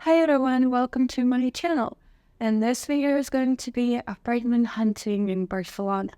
Hi everyone, welcome to my channel. And this video is going to be apartment hunting in Barcelona.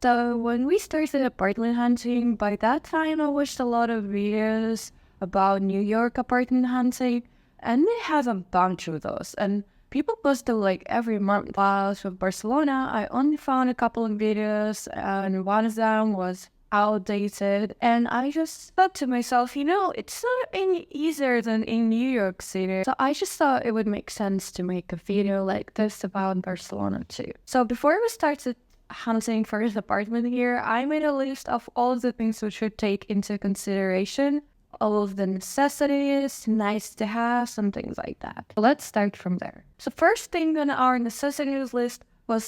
So when we started apartment hunting, by that time I watched a lot of videos about New York apartment hunting, and they have a bunch of those. And people post them like every month. While with Barcelona, I only found a couple of videos, and one of them was outdated. And I just thought to myself, it's not any easier than in New York City. So I just thought it would make sense to make a video like this about Barcelona too. So before we started hunting for his apartment here, I made a list of all of the things we should take into consideration, all of the necessities, nice to have, and things like that. Let's start from there. So first thing on our necessities list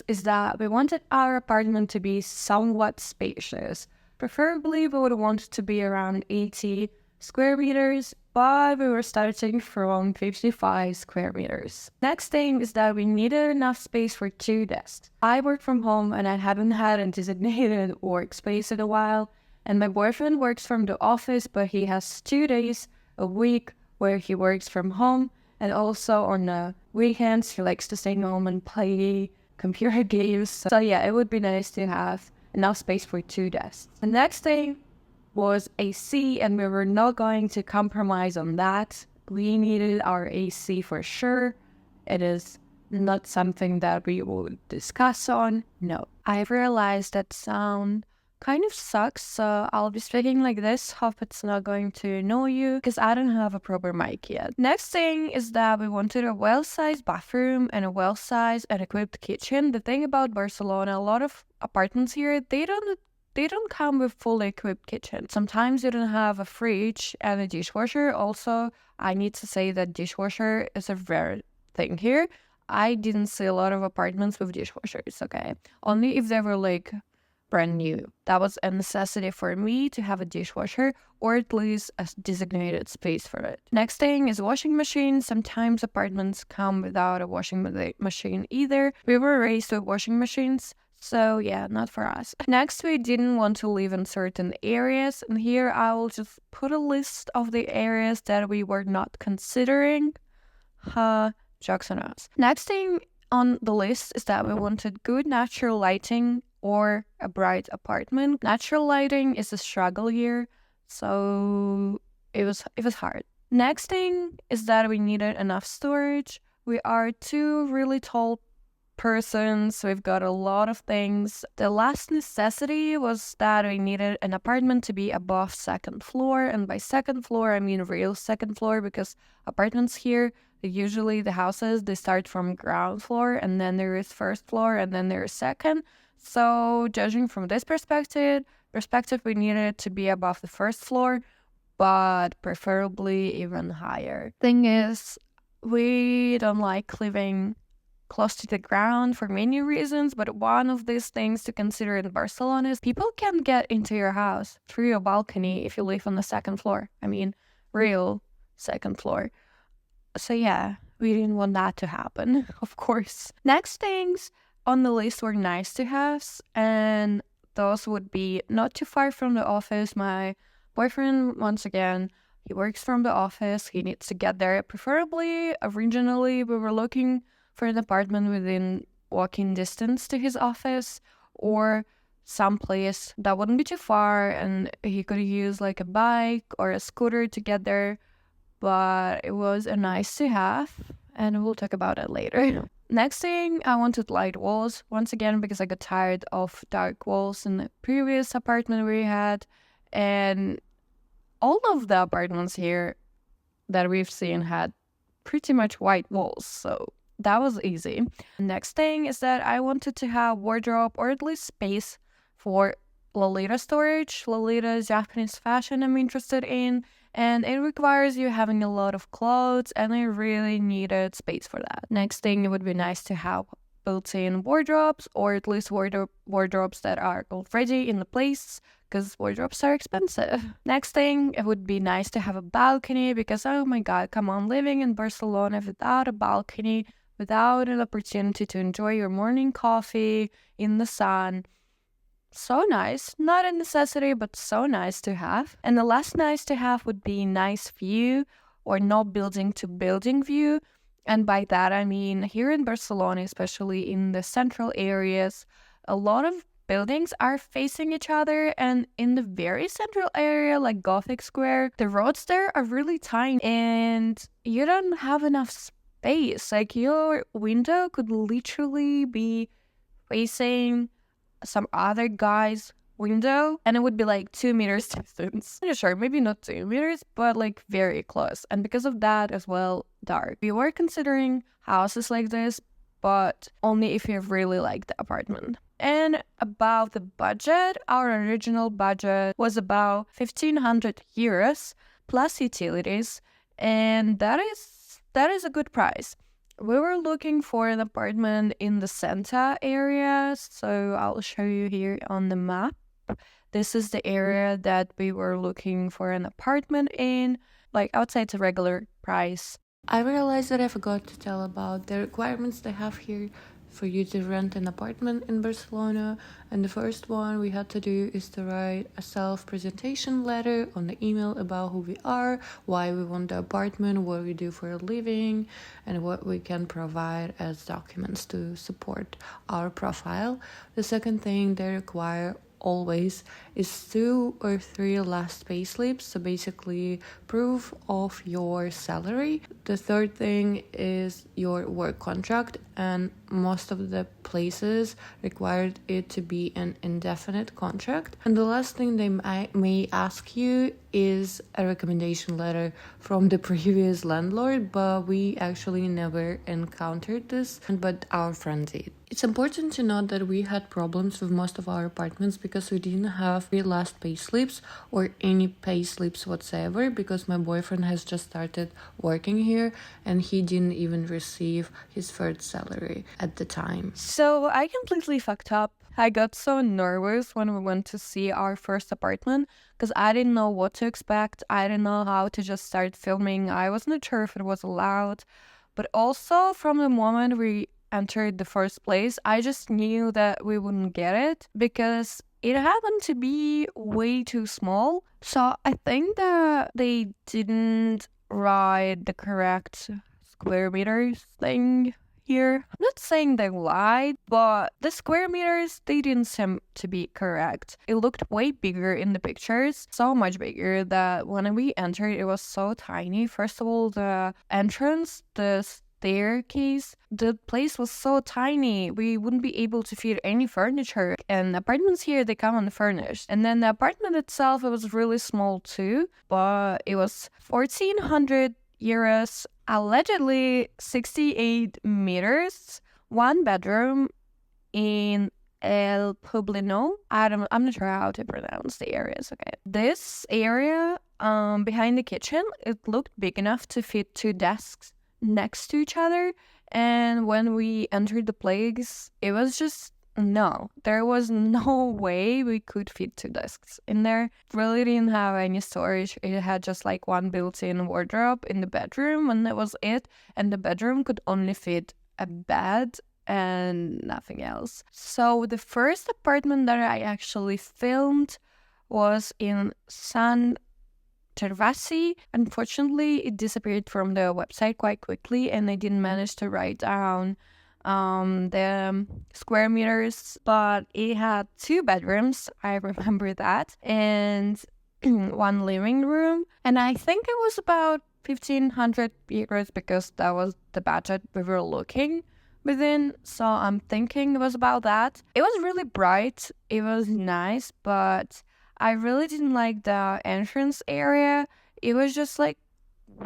is that we wanted our apartment to be somewhat spacious. Preferably, we would want it to be around 80 square meters, but we were starting from 55 square meters. Next thing is that we needed enough space for 2 desks. I work from home and I haven't had a designated workspace in a while, and my boyfriend works from the office, but he has 2 days a week where he works from home, and also on the weekends he likes to stay home and play computer games. So yeah, it would be nice to have enough space for 2 desks. The next thing was AC, and we were not going to compromise on that. We needed our AC for sure. It is not something that we would discuss on. No. I realized that sound kind of sucks, so I'll be speaking like this. Hope it's not going to annoy you because I don't have a proper mic yet. Next thing is that we wanted a well-sized bathroom and a well-sized and equipped kitchen. The thing about Barcelona, a lot of apartments here, they don't come with fully equipped kitchen. Sometimes you don't have a fridge and a dishwasher. Also, I need to say that dishwasher is a rare thing here. I didn't see a lot of apartments with dishwashers, okay? Only if they were like brand new. That was a necessity for me to have a dishwasher, or at least a designated space for it. Next thing is washing machine. Sometimes apartments come without a washing machine either. We were raised with washing machines, so yeah, not for us. Next, we didn't want to live in certain areas, and here I will just put a list of the areas that we were not considering. Jokes on us. Next thing on the list is that we wanted good natural lighting or a bright apartment. Natural lighting is a struggle here, so it was hard. Next thing is that we needed enough storage. We are 2 really tall persons, so we've got a lot of things. The last necessity was that we needed an apartment to be above 2nd floor, and by 2nd floor I mean real 2nd floor, because apartments here, usually the houses, they start from ground floor and then there is 1st floor and then there is 2nd. So judging from this perspective, we needed it to be above the 1st floor, but preferably even higher. Thing is, we don't like living close to the ground for many reasons, but one of these things to consider in Barcelona is people can get into your house through your balcony if you live on the 2nd floor. I mean, real 2nd floor. So yeah, we didn't want that to happen, of course. Next things on the list were nice to haves, and those would be not too far from the office. My boyfriend, once again, he works from the office. He needs to get there. Preferably, originally, we were looking for an apartment within walking distance to his office, or someplace that wouldn't be too far and he could use like a bike or a scooter to get there. But it was a nice to have, and we'll talk about it later. Next thing, I wanted light walls, once again, because I got tired of dark walls in the previous apartment we had, and all of the apartments here that we've seen had pretty much white walls, so that was easy. Next thing is that I wanted to have wardrobe, or at least space for Lolita storage. Lolita is Japanese fashion I'm interested in, and it requires you having a lot of clothes, and I really needed space for that. Next thing, it would be nice to have built-in wardrobes, or at least wardrobes that are already in the place, because wardrobes are expensive. Next thing, it would be nice to have a balcony because, oh my God, come on, living in Barcelona without a balcony, without an opportunity to enjoy your morning coffee in the sun. So nice. Not a necessity, but so nice to have. And the last nice to have would be nice view or no building to building view. And by that, I mean here in Barcelona, especially in the central areas, a lot of buildings are facing each other. And in the very central area, like Gothic Square, the roads there are really tiny and you don't have enough space. Like your window could literally be facing some other guy's window and it would be like 2 meters distance. I'm not sure, maybe not 2 meters, but like very close. And because of that as well, dark. We were considering houses like this, but only if you really like the apartment. And about the budget, our original budget was about 1,500 euros plus utilities, and that is a good price. We were looking for an apartment in the Santa area, so I'll show you here on the map. This is the area that we were looking for an apartment in. Like, I would say it's a regular price. I realized that I forgot to tell about the requirements they have here for you to rent an apartment in Barcelona. And the first one we had to do is to write a self-presentation letter on the email about who we are, why we want the apartment, what we do for a living, and what we can provide as documents to support our profile. The second thing they require always is 2 or 3 last pay slips, so basically proof of your salary. The third thing is your work contract, and most of the places required it to be an indefinite contract. And the last thing they may ask you is a recommendation letter from the previous landlord, but we actually never encountered this, but our friend did. It's important to note that we had problems with most of our apartments because we didn't have real last pay slips or any pay slips whatsoever, because my boyfriend has just started working here and he didn't even receive his first salary at the time. So I completely fucked up. I got so nervous when we went to see our first apartment because I didn't know what to expect. I didn't know how to just start filming. I wasn't sure if it was allowed. But also from the moment we entered the first place, I just knew that we wouldn't get it because it happened to be way too small. So I think that they didn't write the correct square meters thing here. I'm not saying they lied, but the square meters, they didn't seem to be correct. It looked way bigger in the pictures, so much bigger that when we entered, it was so tiny. First of all, the entrance, the staircase, the place was so tiny. We wouldn't be able to fit any furniture. And apartments here, they come unfurnished. And then the apartment itself, it was really small too, but it was 1,400 euros, allegedly 68 meters, 1 bedroom in El Pobleno. I'm not sure how to pronounce the areas, okay. This area behind the kitchen, it looked big enough to fit 2 desks next to each other, and when we entered the place, it was just there was no way we could fit 2 desks in there. It really didn't have any storage. It had just like 1 built-in wardrobe in the bedroom, and that was it. And the bedroom could only fit a bed and nothing else. So the first apartment that I actually filmed was in San Gervasi. Unfortunately, it disappeared from the website quite quickly, and I didn't manage to write down the square meters, but it had 2 bedrooms, I remember that, and 1 living room, and I think it was about 1,500 euros because that was the budget we were looking within, so I'm thinking it was about that. It was really bright, it was nice, but I really didn't like the entrance area. It was just like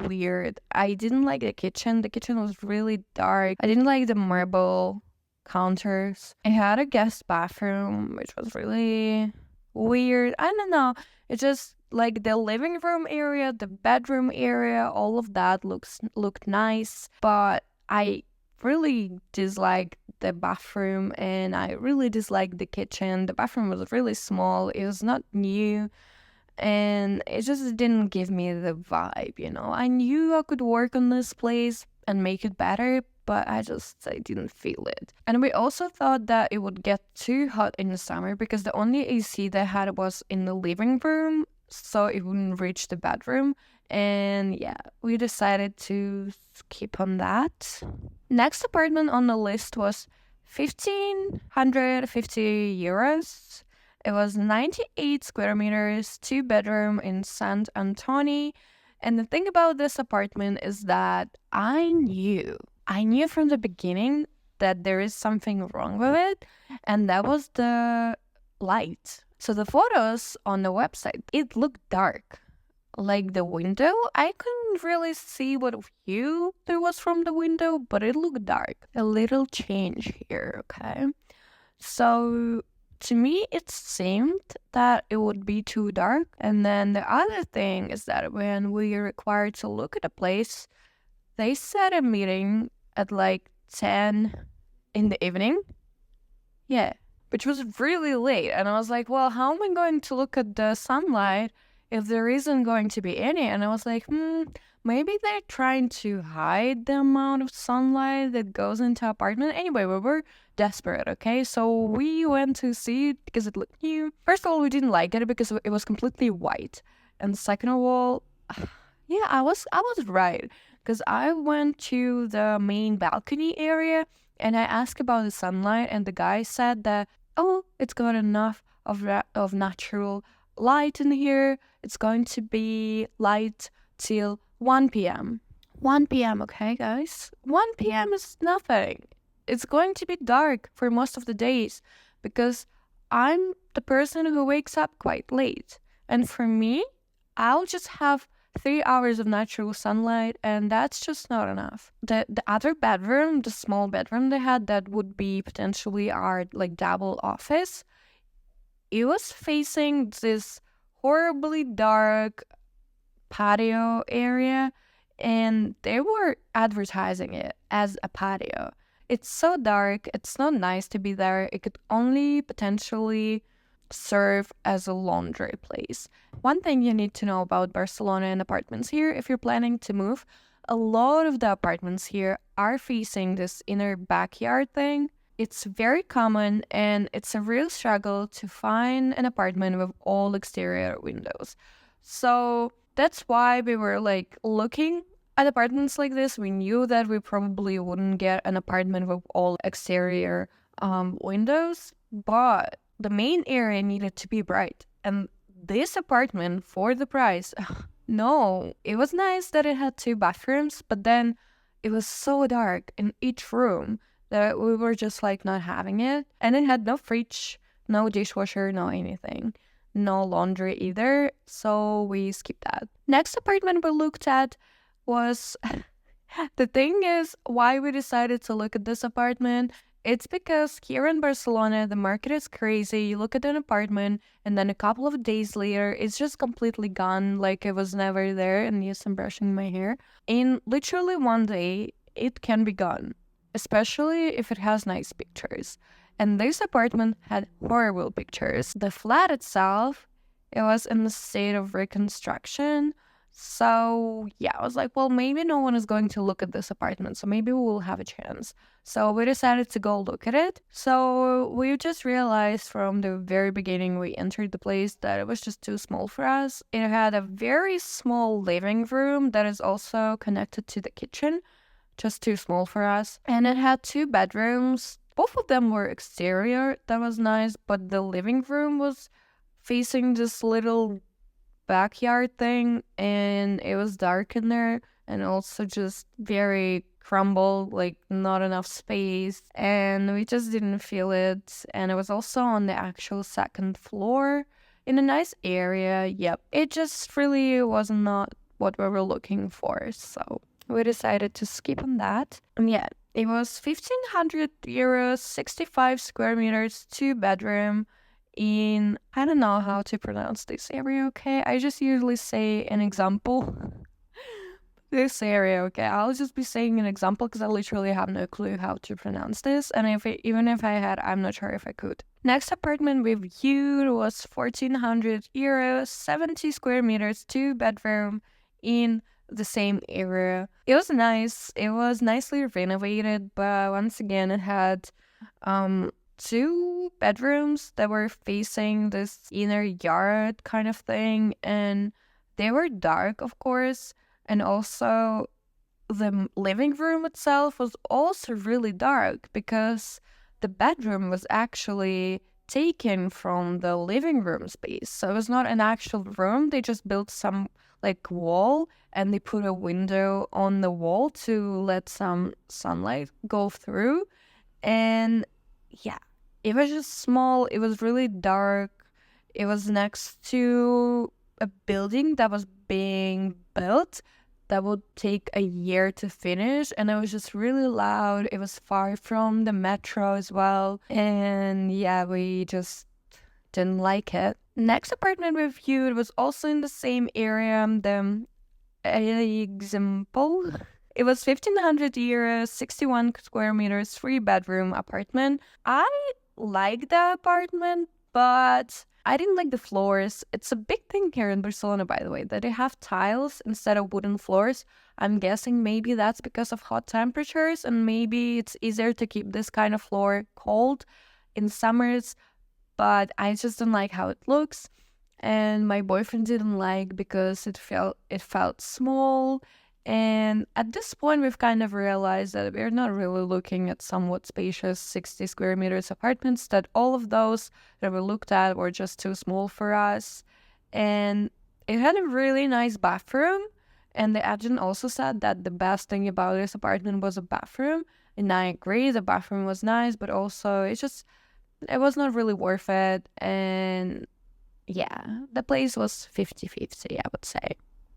weird. I didn't like the kitchen. The kitchen was really dark. I didn't like the marble counters. It had a guest bathroom, which was really weird. I don't know. It just like the living room area, the bedroom area, all of that looked nice. But I really disliked the bathroom, and I really disliked the kitchen. The bathroom was really small. It was not new, and it just didn't give me the vibe, you know. I knew I could work on this place and make it better, but I didn't feel it. And we also thought that it would get too hot in the summer because the only AC they had was in the living room, so it wouldn't reach the bedroom. And yeah, we decided to skip on that. Next apartment on the list was 1,550 euros. It was 98 square meters, 2-bedroom in Sant Antoni. And the thing about this apartment is that I knew from the beginning that there is something wrong with it, and that was the light. So the photos on the website, it looked dark. Like the window, I couldn't really see what view there was from the window, but it looked dark. A little change here, okay? So to me, it seemed that it would be too dark. And then the other thing is that when we were required to look at a place, they set a meeting at like 10 in the evening. Yeah, which was really late. And I was like, well, how am I going to look at the sunlight if there isn't going to be any? And I was like, maybe they're trying to hide the amount of sunlight that goes into apartment. Anyway, we were desperate, okay? So we went to see it because it looked new. First of all, we didn't like it because it was completely white. And second of all, yeah, I was right. Because I went to the main balcony area and I asked about the sunlight, and the guy said that, oh, it's got enough of natural light in here. It's going to be light till 1 p.m. 1 p.m., okay, guys? 1 p.m. is nothing. It's going to be dark for most of the days because I'm the person who wakes up quite late. And for me, I'll just have 3 hours of natural sunlight, and that's just not enough. The other bedroom, the small bedroom they had that would be potentially our like double office, it was facing this horribly dark patio area, and they were advertising it as a patio. It's so dark, it's not nice to be there. It could only potentially serve as a laundry place. One thing you need to know about Barcelona and apartments here, if you're planning to move, a lot of the apartments here are facing this inner backyard thing. It's very common, and it's a real struggle to find an apartment with all exterior windows. So that's why we were like looking at apartments like this. We knew that we probably wouldn't get an apartment with all exterior windows, but the main area needed to be bright. And this apartment, for the price, no, it was nice that it had 2 bathrooms, but then it was so dark in each room that we were just like not having it. And it had no fridge, no dishwasher, no anything. No laundry either, so we skipped that. Next apartment we looked at was... The thing is, why we decided to look at this apartment, it's because here in Barcelona, the market is crazy. You look at an apartment, and then a couple of days later, it's just completely gone, like it was never there. And yes, I'm brushing my hair. In literally one day, it can be gone, especially if it has nice pictures. And this apartment had horrible pictures. The flat itself, it was in the state of reconstruction. So yeah, I was like, well, maybe no one is going to look at this apartment, so maybe we will have a chance. So we decided to go look at it. So we just realized from the very beginning we entered the place that it was just too small for us. It had a very small living room that is also connected to the kitchen, just too small for us. And it had 2 bedrooms. Both of them were exterior. That was nice, but the living room was facing this little backyard thing, and it was dark in there, and also just very crumbled, like not enough space, and we just didn't feel it. And it was also on the actual 2nd floor in a nice area. Yep, it just really was not what we were looking for, so we decided to skip on that. And yeah, it was 1,500 euros, 65 square meters, 2-bedroom in, I don't know how to pronounce this area, okay? I just usually say an example. this area. Okay, I'll just be saying an example because I literally have no clue how to pronounce this, and even if I had, I'm not sure if I could. Next apartment we viewed was 1,400 euros, 70 square meters, 2-bedroom in the same area. It was nice. It was nicely renovated, but once again, it had 2 bedrooms that were facing this inner yard kind of thing, and they were dark, of course, and also the living room itself was also really dark because the bedroom was actually taken from the living room space. So it was not an actual room. They just built some like wall and they put a window on the wall to let some sunlight go through. And yeah, it was just small. It was really dark. It was next to a building that was being built that would take a year to finish, and it was just really loud. It was far from the metro as well, and yeah, we just didn't like it. Next apartment we viewed was also in the same area, the example. It was 1,500 euros, 61 square meters, 3-bedroom apartment. I liked the apartment, but I didn't like the floors. It's a big thing here in Barcelona, by the way, that they have tiles instead of wooden floors. I'm guessing maybe that's because of hot temperatures, and maybe it's easier to keep this kind of floor cold in summers, but I just don't like how it looks. And my boyfriend didn't like because it felt small. And at this point, we've kind of realized that we're not really looking at somewhat spacious 60 square meters apartments, that all of those that we looked at were just too small for us. And it had a really nice bathroom. And the agent also said that the best thing about this apartment was a bathroom. And I agree, the bathroom was nice, but also it was not really worth it. And yeah, the place was 50-50, I would say.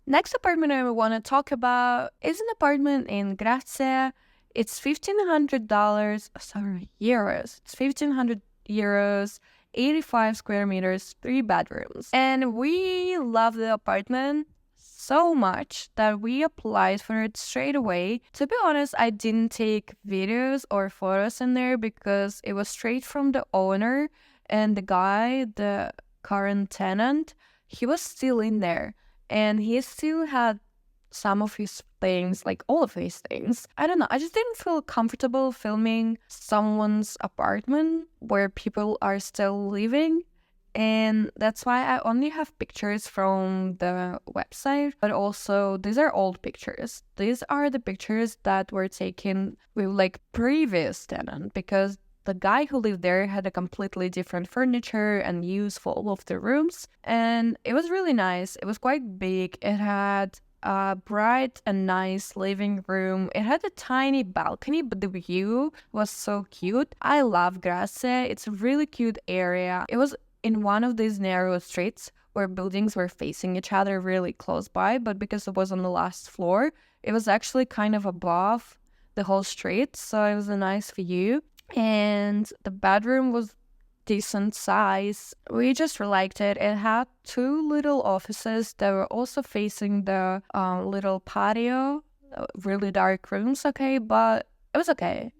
Next apartment I want to talk about is an apartment in Gracia. It's $1,500, euros. It's 1,500 euros, 85 square meters, 3 bedrooms. And we love the apartment so much that we applied for it straight away. To be honest, I didn't take videos or photos in there because it was straight from the owner, and the guy, the current tenant, he was still in there. And he still had some of his things, like all of his things. I don't know. I just didn't feel comfortable filming someone's apartment where people are still living. And that's why I only have pictures from the website. But also, these are old pictures. These are the pictures that were taken with like previous tenant, because the guy who lived there had a completely different furniture and use for all of the rooms. And it was really nice. It was quite big. It had a bright and nice living room. It had a tiny balcony, but the view was so cute. I love Gracia. It's a really cute area. It was in one of these narrow streets where buildings were facing each other really close by, but because it was on the last floor, it was actually kind of above the whole street. So it was a nice view. And the bedroom was decent size. We just liked it. It had 2 little offices that were also facing the little patio, really dark rooms, okay, but it was okay.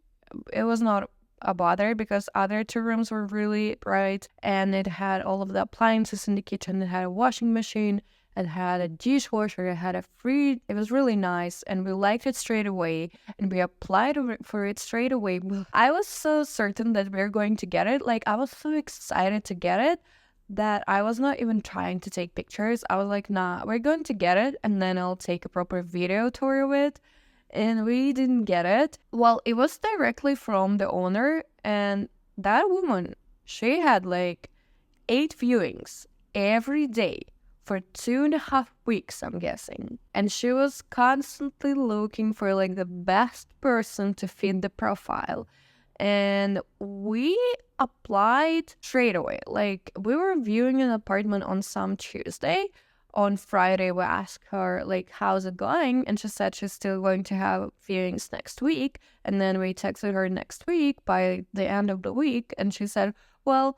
It was not a bother because other 2 rooms were really bright, and it had all of the appliances in the kitchen. It had a washing machine, it had a dishwasher, it had a fridge. It was really nice, and we liked it straight away, and we applied for it straight away. I was so certain that we were going to get it. Like, I was so excited to get it that I was not even trying to take pictures. I was like, nah, we're going to get it, and then I'll take a proper video tour of it. And we didn't get it. Well, it was directly from the owner, and that woman, she had like 8 viewings every day for 2.5 weeks, I'm guessing. And she was constantly looking for like the best person to fit the profile. And we applied straight away. Like, we were viewing an apartment on some Tuesday. On Friday, we asked her, like, how's it going? And she said she's still going to have viewings next week. And then we texted her next week by the end of the week. And she said, well,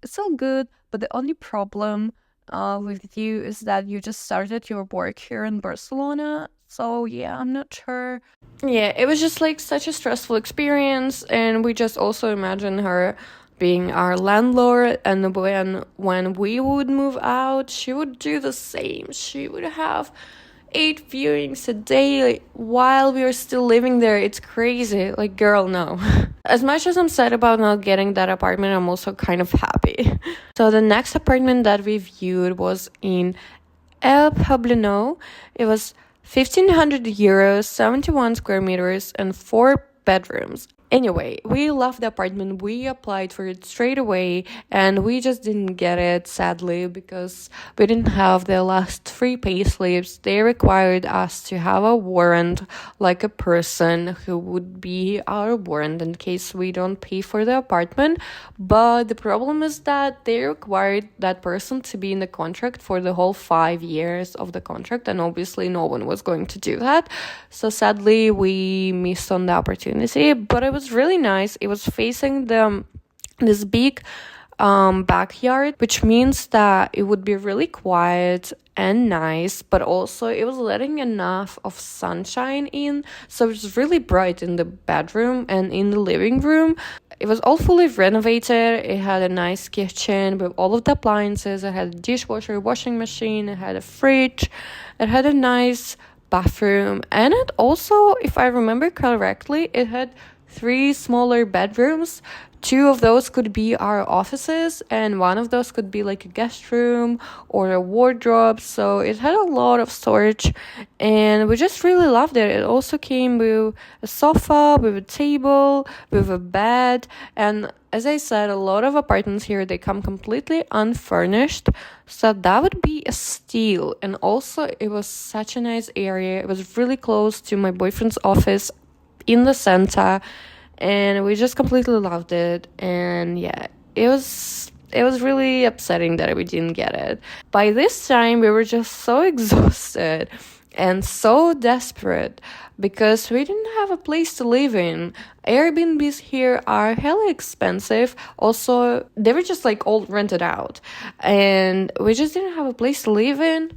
it's all good, but the only problem with you is that you just started your work here in Barcelona. So yeah, I'm not sure. Yeah, it was just like such a stressful experience, and we just also imagine her being our landlord, and when we would move out, she would do the same. She would have 8 viewings a day while we were still living there. It's crazy. Like, girl, no. As much as I'm sad about not getting that apartment, I'm also kind of happy. So the next apartment that we viewed was in El Poblano. It was 1,500 euros, 71 square meters, and 4 bedrooms. Anyway, we loved the apartment. We applied for it straight away, and we just didn't get it, sadly, because we didn't have the last 3 payslips. They required us to have a warrant, like a person who would be our warrant in case we don't pay for the apartment. But the problem is that they required that person to be in the contract for the whole 5 years of the contract, and obviously no one was going to do that. So sadly, we missed on the opportunity, but it was really nice. It was facing this big backyard, which means that it would be really quiet and nice, but also it was letting enough of sunshine in, so it was really bright in the bedroom and in the living room. It was all fully renovated. It had a nice kitchen with all of the appliances. It had a dishwasher, washing machine, it had a fridge, it had a nice bathroom, and it also, if I remember correctly, it had 3 smaller bedrooms. 2 of those could be our offices, and one of those could be like a guest room or a wardrobe. So it had a lot of storage, and we just really loved it. It also came with a sofa, with a table, with a bed, and as I said, a lot of apartments here, they come completely unfurnished, so that would be a steal. And also, it was such a nice area. It was really close to my boyfriend's office in the center, and we just completely loved it. And yeah, it was really upsetting that we didn't get it. By this time, we were just so exhausted and so desperate because we didn't have a place to live in. Airbnbs here are hella expensive. Also, they were just like all rented out, and we just didn't have a place to live in.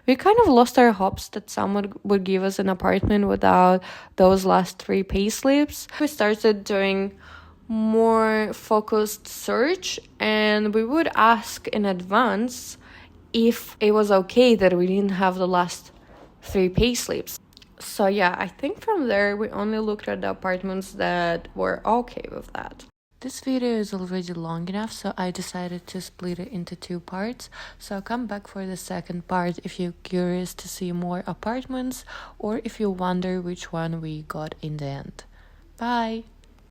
We kind of lost our hopes that someone would give us an apartment without those last 3 payslips. We started doing more focused search, and we would ask in advance if it was okay that we didn't have the last 3 payslips. So yeah, I think from there we only looked at the apartments that were okay with that. This video is already long enough, so I decided to split it into 2 parts. So I'll come back for the second part if you're curious to see more apartments or if you wonder which one we got in the end. Bye!